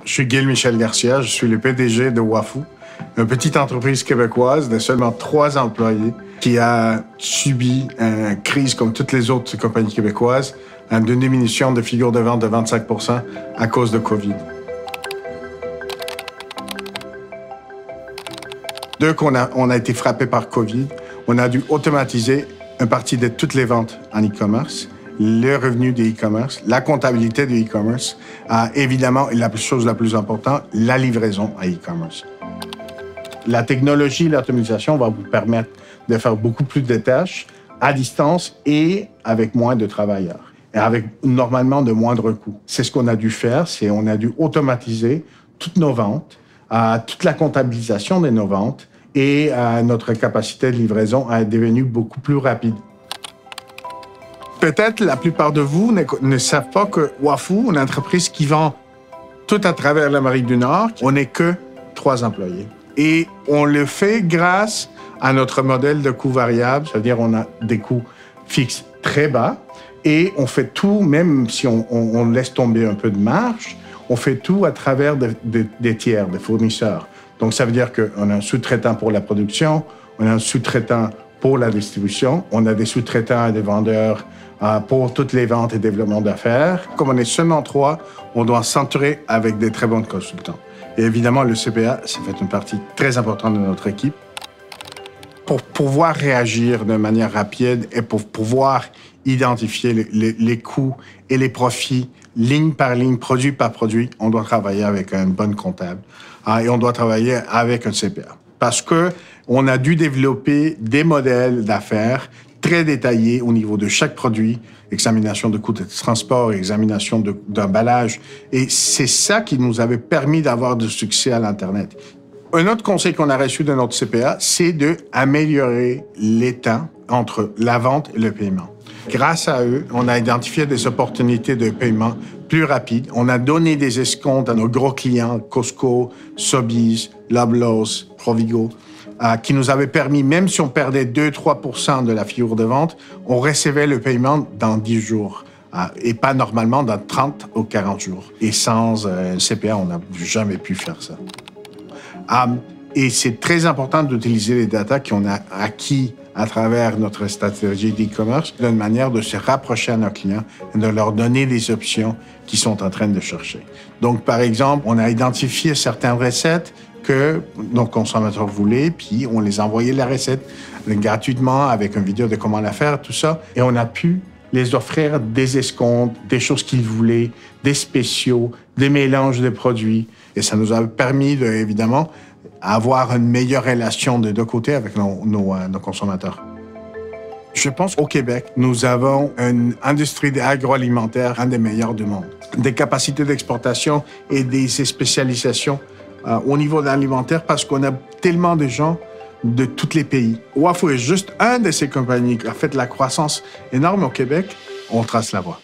Je suis Guy-Michel Garcia, je suis le PDG de Wafoo, une petite entreprise québécoise de seulement 3 employés qui a subi une crise comme toutes les autres compagnies québécoises, une diminution de figure de vente de 25% à cause de COVID. Dès qu'on a été frappé par COVID, on a dû automatiser une partie de toutes les ventes en e-commerce, le revenu de e-commerce, la comptabilité de e-commerce, évidemment, et la chose la plus importante, la livraison à e-commerce. La technologie et l'automatisation va vous permettre de faire beaucoup plus de tâches à distance et avec moins de travailleurs, et avec normalement de moindres coûts. C'est ce qu'on a dû faire, c'est on a dû automatiser toutes nos ventes, toute la comptabilisation de nos ventes, et notre capacité de livraison a devenu beaucoup plus rapide. Peut-être la plupart de vous ne savent pas que Wafoo, une entreprise qui vend tout à travers l'Amérique du Nord, on n'est que 3 employés. Et on le fait grâce à notre modèle de coûts variables, c'est-à-dire on a des coûts fixes très bas et on fait tout, même si on laisse tomber un peu de marge, on fait tout à travers des tiers, des fournisseurs. Donc ça veut dire qu'on a un sous-traitant pour la production, on a un sous-traitant pour la distribution, on a des sous-traitants et des vendeurs pour toutes les ventes et développement d'affaires. Comme on est seulement 3, on doit s'entourer avec des très bons consultants. Et évidemment, le CPA, ça fait une partie très importante de notre équipe. Pour pouvoir réagir de manière rapide et pour pouvoir identifier les coûts et les profits ligne par ligne, produit par produit, on doit travailler avec un bon comptable et on doit travailler avec un CPA. Parce qu'on a dû développer des modèles d'affaires très détaillés au niveau de chaque produit, examination de coûts de transport, examination d'emballage. Et c'est ça qui nous avait permis d'avoir du succès à l'Internet. Un autre conseil qu'on a reçu de notre CPA, c'est d'améliorer les temps entre la vente et le paiement. Grâce à eux, on a identifié des opportunités de paiement plus rapides. On a donné des escomptes à nos gros clients, Costco, Sobeys, Loblaws, Provigo, qui nous avaient permis, même si on perdait 2-3% de la figure de vente, on recevait le paiement dans 10 jours. Et pas normalement dans 30 ou 40 jours. Et sans CPA, on n'a jamais pu faire ça. Et c'est très important d'utiliser les datas qu'on a acquis à travers notre stratégie d'e-commerce d'une manière de se rapprocher à nos clients et de leur donner des options qu'ils sont en train de chercher. Donc, par exemple, on a identifié certaines recettes que nos consommateurs voulaient, puis on les a envoyé la recette gratuitement avec une vidéo de comment la faire, tout ça. Et on a pu les offrir des escomptes, des choses qu'ils voulaient, des spéciaux, des mélanges de produits. Et ça nous a permis, évidemment, avoir une meilleure relation de deux côtés avec nos consommateurs. Je pense qu'au Québec, nous avons une industrie agroalimentaire, un des meilleurs du monde. Des capacités d'exportation et des spécialisations au niveau de l'alimentaire parce qu'on a tellement de gens de tous les pays. Wafoo est juste une de ces compagnies qui a fait de la croissance énorme au Québec. On trace la voie.